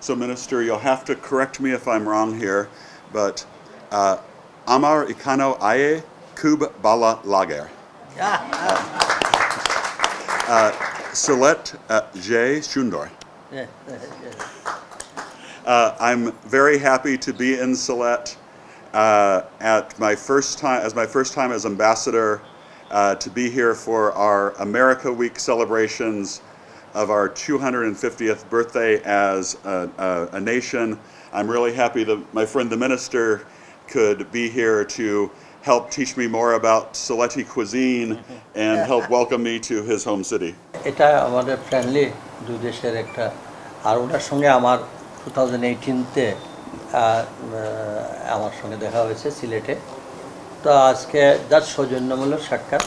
So, Minister, you'll have to correct me if I'm wrong here, but Amar Ikano Aye Kub Bala Lager. Silet J. Shundor. I'm very happy to be in Sylhet at my first time as ambassador, to be here for our America Week celebrations of our 250th birthday as a nation. I'm really happy that my friend the minister could be here to help teach me more about Sylheti cuisine and help welcome me to his home city. এটা আমাদের friendly দুই দেশের একটা, আর ওনার সঙ্গে আমার 2018-তে আমার সঙ্গে দেখা হয়েছে সিলেটে। তো আজকে যার সৌজন্যমূলক সাক্ষাৎ,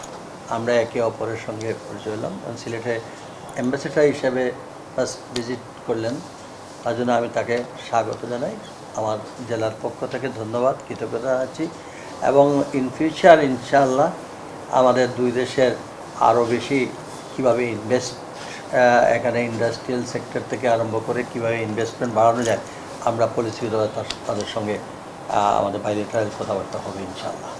আমরা একে অপরের সঙ্গে পরিচয় হলাম। সিলেটে অ্যাম্বাসেডার হিসেবে ফার্স্ট ভিজিট করলেন, তার জন্য আমি তাকে স্বাগত জানাই। আমার জেলার পক্ষ থেকে ধন্যবাদ, কৃতজ্ঞতা আছি। এবং ইন ফিউচার ইনশাআল্লাহ আমাদের দুই দেশের আরও বেশি কীভাবে এখানে ইন্ডাস্ট্রিয়াল সেক্টর থেকে আরম্ভ করে কীভাবে ইনভেস্টমেন্ট বাড়ানো যায়, আমরা পলিসিগত তাদের সঙ্গে আমাদের বাইরেটার কথাবার্তা হবে ইনশাআল্লাহ।